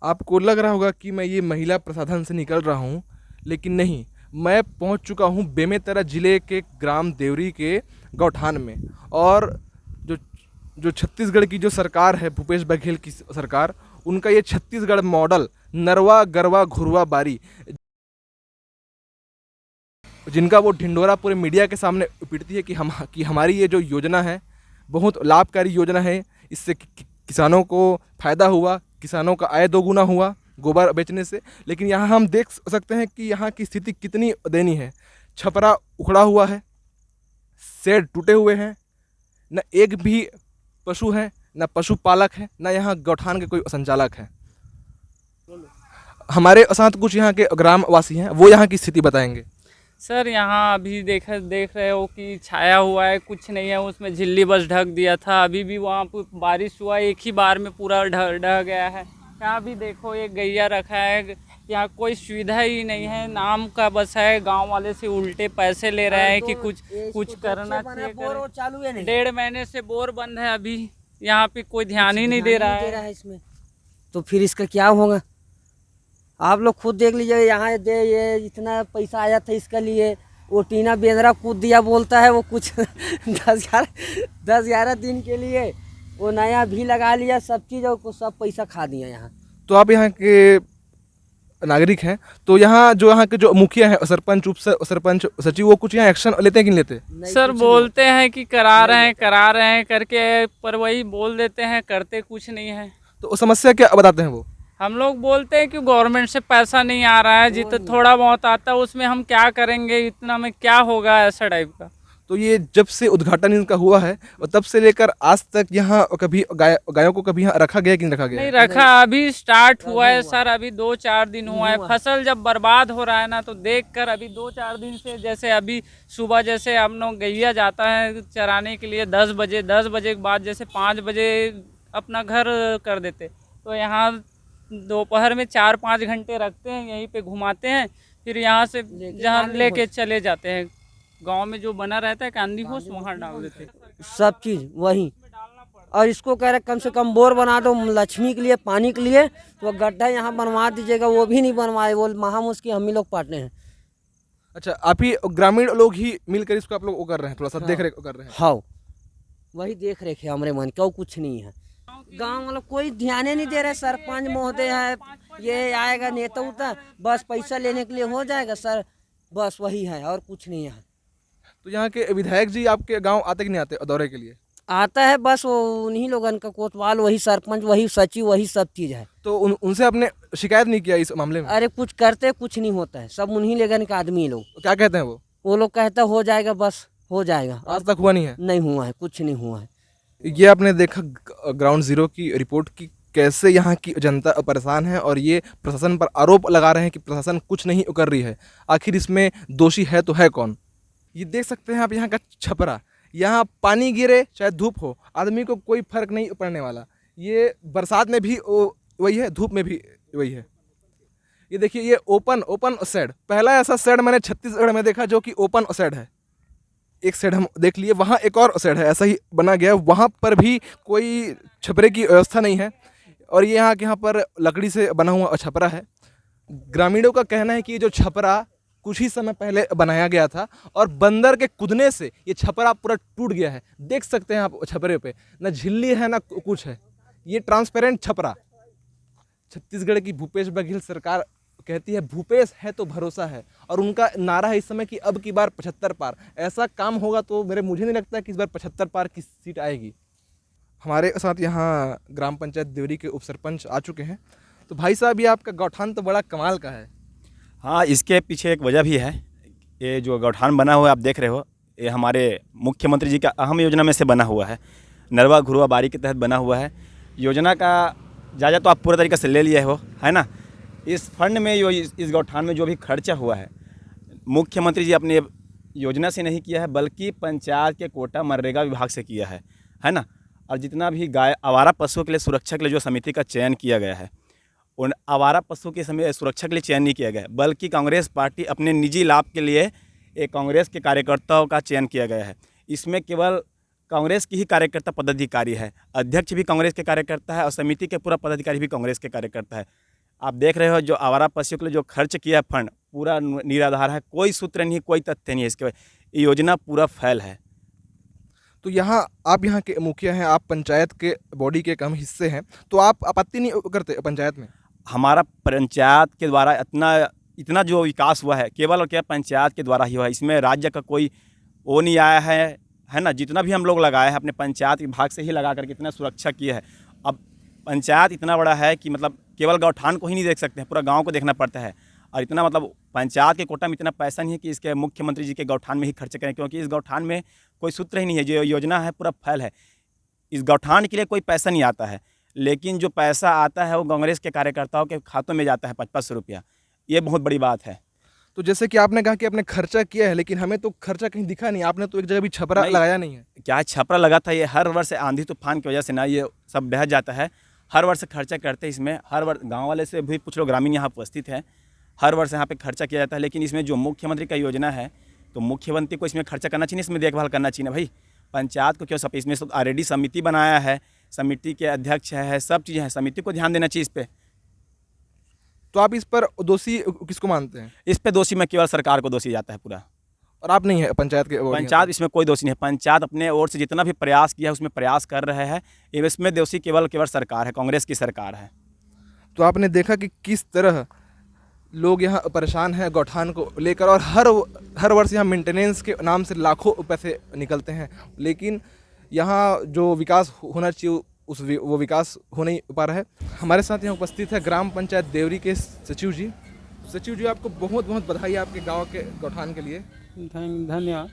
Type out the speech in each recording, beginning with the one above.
आपको लग रहा होगा कि मैं ये महिला प्रसाधन से निकल रहा हूँ, लेकिन नहीं, मैं पहुँच चुका हूँ बेमेतरा ज़िले के ग्राम देवरी के गौठान में। और जो जो छत्तीसगढ़ की जो सरकार है, भूपेश बघेल की सरकार, उनका ये छत्तीसगढ़ मॉडल नरवा गरवा घुरवा बारी, जिनका वो ढिंढोरा पूरे मीडिया के सामने पीटती है कि हमारी ये जो योजना है बहुत लाभकारी योजना है, इससे किसानों को फ़ायदा हुआ, किसानों का आय दोगुना हुआ गोबर बेचने से। लेकिन यहाँ हम देख सकते हैं कि यहाँ की स्थिति कितनी दयनीय है। छपरा उखड़ा हुआ है, शेड टूटे हुए हैं, न एक भी पशु है, न पशुपालक है, न यहाँ गौठान के कोई संचालक है। हमारे साथ कुछ यहाँ के ग्रामवासी हैं, वो यहाँ की स्थिति बताएंगे। सर यहाँ अभी देख रहे हो कि छाया हुआ है, कुछ नहीं है, उसमें झिल्ली बस ढक दिया था। अभी भी वहाँ पर बारिश हुआ, एक ही बार में पूरा ढह गया है। यहाँ भी देखो एक गैया रखा है, यहाँ कोई सुविधा ही नहीं है, नाम का बस है। गांव वाले से उल्टे पैसे ले रहे हैं कि कुछ करना चाहिए। 1.5 महीने से बोर बंद है, अभी यहाँ पे कोई ध्यान ही नहीं दे रहा है इसमें। तो फिर इसका क्या होगा, आप लोग खुद देख लीजिए। यहाँ ये इतना पैसा आया था इसके लिए, वो टीना बेंद्रा कूद दिया बोलता है वो कुछ 10-11 दिन के लिए वो नया भी लगा लिया, सब चीज़ और सब पैसा खा दिया यहाँ। तो आप यहाँ के नागरिक हैं, तो यहाँ के जो मुखिया है, सरपंच, उप सरपंच, सचिव, वो कुछ यहाँ एक्शन लेते हैं कि नहीं लेते? सर बोलते हैं कि करा रहे हैं करके, पर वही बोल देते हैं, करते कुछ नहीं है। तो समस्या क्या बताते हैं वो? हम लोग बोलते हैं कि गवर्नमेंट से पैसा नहीं आ रहा है, जितना थोड़ा बहुत आता है उसमें हम क्या करेंगे, इतना में क्या होगा, ऐसा टाइप का। तो ये जब से उद्घाटन इनका हुआ है और तब से लेकर आज तक यहाँ कभी गायों को कभी यहाँ रखा गया कि नहीं रखा गया? नहीं रखा, अभी स्टार्ट हुआ है सर, अभी 2-4 दिन हुआ है। फसल जब बर्बाद हो रहा है ना, तो देखकर अभी 2-4 दिन से, जैसे अभी सुबह जैसे हम लोग गैया जाता है चराने के लिए 10 बजे, 10 बजे के बाद जैसे 5 बजे अपना घर कर देते, तो यहाँ दोपहर में 4-5 घंटे रखते हैं, यहीं पे घुमाते हैं, फिर यहाँ से जहाँ लेके चले जाते हैं। गांव में जो बना रहता है कांदी होश, वहाँ डाल देते हैं सब चीज़ वहीं। और इसको कह रहे कम से कम बोर बना दो लक्ष्मी के लिए, पानी के लिए, तो गड्ढा यहाँ बनवा दीजिएगा, वो भी नहीं बनवाए, वो महामुश्किल हम ही लोग पाटने हैं। अच्छा, आप ही ग्रामीण लोग ही मिलकर इसको आप लोग वो कर रहे हैं, थोड़ा सा देख रेख कर रहे हैं? हाँ, वही देख रेख है हमारे मन का, कुछ नहीं है। गांव वालों कोई ध्यान ही नहीं दे रहे। सरपंच महोदय है, ये आएगा नेता उता, बस पैसा लेने के लिए हो जाएगा सर, बस वही है और कुछ नहीं है। तो यहाँ के विधायक जी आपके गांव आते कि नहीं आते दौरे के लिए? आता है, बस वो उन्हीं लोगन का कोतवाल, वही सरपंच, वही सचिव, वही सब चीज़ है। तो उनसे आपने शिकायत नहीं किया इस मामले में? अरे कुछ करते कुछ नहीं होता है, सब उन्हीं लेगन के आदमी लोग। तो क्या कहते हैं वो लोग कहते हो जाएगा, बस हो जाएगा। आज तक हुआ नहीं है? नहीं हुआ है, कुछ नहीं हुआ है। ये आपने देखा ग्राउंड जीरो की रिपोर्ट की कैसे यहाँ की जनता परेशान है, और ये प्रशासन पर आरोप लगा रहे हैं कि प्रशासन कुछ नहीं कर रही है। आखिर इसमें दोषी है तो है कौन? ये देख सकते हैं आप यहाँ का छपरा, यहाँ पानी गिरे चाहे धूप हो, आदमी को कोई फर्क नहीं पड़ने वाला। ये बरसात में भी वही है, धूप में भी वही है। ये देखिए, ये ओपन शेड, पहला ऐसा शेड मैंने छत्तीसगढ़ में देखा जो कि ओपन शेड है। एक शेड हम देख लिए, वहाँ एक और शेड है ऐसा ही बना गया, वहाँ पर भी कोई छपरे की व्यवस्था नहीं है। और ये यहाँ पर लकड़ी से बना हुआ छपरा है। ग्रामीणों का कहना है कि ये जो छपरा कुछ ही समय पहले बनाया गया था, और बंदर के कूदने से ये छपरा पूरा टूट गया है। देख सकते हैं आप छपरे पे ना झिल्ली है ना कुछ है, ये ट्रांसपेरेंट छपरा। छत्तीसगढ़ की भूपेश बघेल सरकार कहती है भूपेश है तो भरोसा है, और उनका नारा है इस समय कि अब की बार 75 पार। ऐसा काम होगा तो मुझे नहीं लगता कि इस बार 75 पार की सीट आएगी। हमारे साथ यहाँ ग्राम पंचायत देवरी के उप सरपंच आ चुके हैं। तो भाई साहब, ये आपका गौठान तो बड़ा कमाल का है। हाँ, इसके पीछे एक वजह भी है। ये जो गौठान बना हुआ है आप देख रहे हो, ये हमारे मुख्यमंत्री जी का अहम योजना में से बना हुआ है। नरवा घुरवा बारी के तहत बना हुआ है। योजना का जायजा तो आप पूरा तरीके से ले लिए हो, है ना। इस फंड में इस गौठान में जो भी खर्चा हुआ है, मुख्यमंत्री जी अपने योजना से नहीं किया है, बल्कि पंचायत के कोटा मनरेगा विभाग से किया है ना। और जितना भी गाय आवारा पशुओं के लिए सुरक्षा के लिए जो समिति का चयन किया गया है, उन आवारा पशुओं की सुरक्षा के लिए चयन नहीं किया गया, बल्कि कांग्रेस पार्टी अपने निजी लाभ के लिए एक कांग्रेस के कार्यकर्ताओं का चयन किया गया है। इसमें केवल कांग्रेस की ही कार्यकर्ता पदाधिकारी है, अध्यक्ष भी कांग्रेस के कार्यकर्ता है और समिति के पूरा पदाधिकारी भी कांग्रेस के कार्यकर्ता है। आप देख रहे हो जो आवारा पशुओं के लिए जो खर्च किया फंड पूरा निराधार है, कोई सूत्र नहीं, कोई तथ्य नहीं है इसके। ये योजना पूरा फैल है। तो यहाँ आप यहाँ के मुखिया हैं, आप पंचायत के बॉडी के कम हिस्से हैं, तो आप आपत्ति नहीं करते पंचायत में? हमारा पंचायत के द्वारा इतना जो विकास हुआ है केवल और केवल पंचायत के द्वारा ही हुआ है। इसमें राज्य का कोई वो नहीं आया है ना। जितना भी हम लोग लगाए हैं अपने पंचायत विभाग से ही लगा करके इतना सुरक्षा किया है। अब पंचायत इतना बड़ा है कि मतलब केवल गौठान को ही नहीं देख सकते हैं, पूरा गांव को देखना पड़ता है। और इतना मतलब पंचायत के कोटा में इतना पैसा नहीं है कि इसके मुख्यमंत्री जी के गौठान में ही खर्च करें, क्योंकि इस गौठान में कोई सूत्र ही नहीं है। जो योजना है पूरा फैल है। इस गौठान के लिए कोई पैसा नहीं आता है, लेकिन जो पैसा आता है वो कांग्रेस के कार्यकर्ताओं के खातों में जाता है 500 रुपया। ये बहुत बड़ी बात है। तो जैसे कि आपने कहा कि आपने खर्चा किया है, लेकिन हमें तो खर्चा कहीं दिखा नहीं। आपने तो एक जगह भी छपरा लगाया नहीं है। क्या छपरा लगा था? ये हर वर्ष आंधी तूफान की वजह से ना ये सब बह जाता है। हर वर्ष खर्चा करते हैं इसमें। हर वर्ष गाँव वाले से भी कुछ लोग ग्रामीण यहाँ उपस्थित हैं, हर वर्ष यहाँ पे खर्चा किया जाता है। लेकिन इसमें जो मुख्यमंत्री का योजना है तो मुख्यमंत्री को इसमें खर्चा करना चाहिए, इसमें देखभाल करना चाहिए ना भाई। पंचायत को क्यों सब इसमें ऑलरेडी समिति बनाया है, समिति के अध्यक्ष है, सब चीज़ें हैं, समिति को ध्यान देना चाहिए इस पर। तो आप इस पर दोषी किसको मानते हैं? इस पे दोषी मैं केवल सरकार को दोषी जाता है पूरा। और आप नहीं है पंचायत के? पंचायत इसमें कोई दोषी नहीं है। पंचायत अपने ओर से जितना भी प्रयास किया है उसमें प्रयास कर रहे हैं। इसमें दोषी केवल सरकार है, कांग्रेस की सरकार है। तो आपने देखा कि किस तरह लोग यहाँ परेशान हैं गौठान को लेकर, और हर वर्ष यहाँ मेंटेनेंस के नाम से लाखों पैसे निकलते हैं, लेकिन यहाँ जो विकास होना चाहिए वो विकास हो नहीं पा रहा है। हमारे साथ यहाँ उपस्थित है ग्राम पंचायत देवरी के सचिव जी। सचिव जी, आपको बहुत बहुत बधाई आपके गांव के गौठान के लिए। धन्यवाद।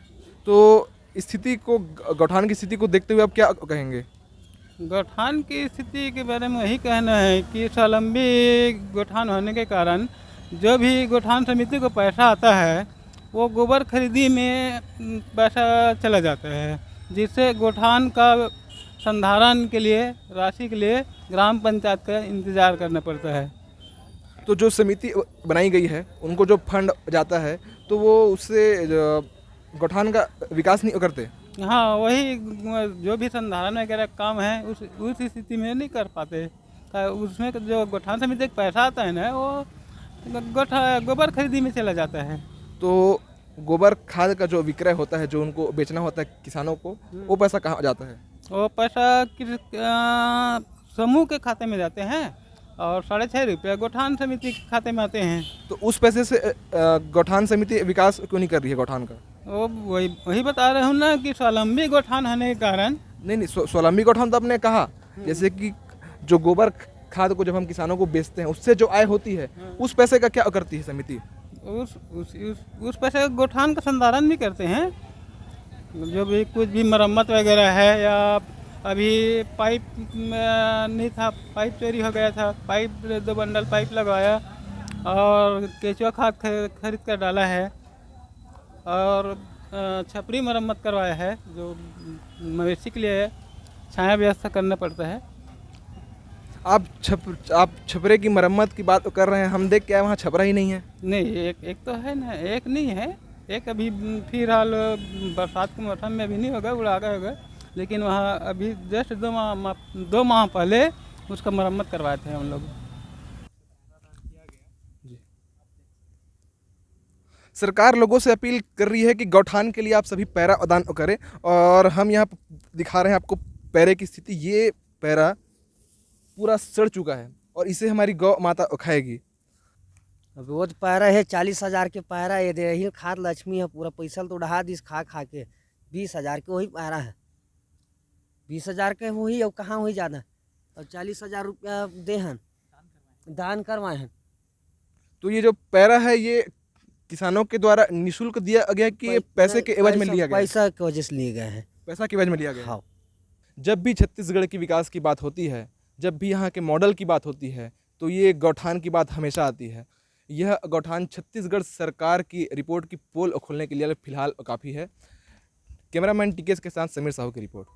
तो स्थिति को, गौठान की स्थिति को देखते हुए आप क्या कहेंगे? गौठान की स्थिति के बारे में यही कहना है कि स्वावलंबी गौठान होने के कारण जो भी गौठान समिति को पैसा आता है वो गोबर खरीदी में पैसा चला जाता है, जिससे गौठान का संधारण के लिए राशि के लिए ग्राम पंचायत का इंतज़ार करना पड़ता है। तो जो समिति बनाई गई है उनको जो फंड जाता है तो वो उससे गौठान का विकास नहीं करते? हाँ, वही जो भी संधारण वगैरह काम है उस स्थिति में नहीं कर पाते। उसमें जो गौठान समिति का पैसा आता है ना वो गोबर खरीदी में चला जाता है। तो गोबर खाद का जो विक्रय होता है, जो उनको बेचना होता है किसानों को, वो पैसा कहाँ जाता है? वो पैसा समूह के खाते में जाते हैं और 6.5 रुपये गौठान समिति के खाते में आते हैं। तो उस पैसे से गौठान समिति विकास क्यों नहीं कर रही है गौठान का? वो वही बता रहा हूँ ना कि स्वावलंबी गौठान होने के कारण। नहीं, स्वावलंबी गौठान तो आपने कहा, जैसे कि जो गोबर खाद को जब हम किसानों को बेचते हैं उससे जो आय होती है उस पैसे का क्या करती है समिति? उस पैसे का गौठान का संधारण भी करते हैं। जो भी कुछ भी मरम्मत वगैरह है, या अभी पाइप नहीं था, पाइप चोरी हो गया था, पाइप 2 बंडल पाइप लगवाया और केचुआ खाद खरीद कर डाला है, और छपरी मरम्मत करवाया है जो मवेशी के लिए छाया व्यवस्था करना पड़ता है। आप छपरे की मरम्मत की बात कर रहे हैं, हम देख के वहाँ छपरा ही नहीं है। नहीं, एक तो है ना, एक नहीं है, एक अभी फिलहाल बरसात के मौसम में अभी नहीं होगा, उड़ा गया होगा, लेकिन वहाँ अभी जस्ट 2 माह पहले उसका मरम्मत करवाए थे हम लोग। सरकार लोगों से अपील कर रही है कि गौठान के लिए आप सभी पैरा दान करें, और हम यहाँ दिखा रहे हैं आपको पैरे की स्थिति। ये पैरा पूरा सड़ चुका है और इसे हमारी गौ माता खाएगी। रोज पैरा है 40,000 के पैरा, ये दे ही खाद लक्ष्मी है, पूरा पैसा तो उड़ा दिस खा के 20,000 के वही पैरा है, 20,000 के वही, और कहाँ वही ज़्यादा, और 40,000 रुपया दे हैं, दान करवाए हैं। तो ये जो पैरा है ये किसानों के द्वारा निःशुल्क दिया गया कि पैसे के एवज में लिया गया? पैसा की वजह से लिए गए हैं। पैसा के एवज में लिया गया। हाँ। जब भी छत्तीसगढ़ की विकास की बात होती है, जब भी यहाँ के मॉडल की बात होती है, तो ये गौठान की बात हमेशा आती है। यह गौठान छत्तीसगढ़ सरकार की रिपोर्ट की पोल खोलने के लिए फिलहाल काफ़ी है। कैमरामैन टीकेश के साथ समीर साहू की रिपोर्ट।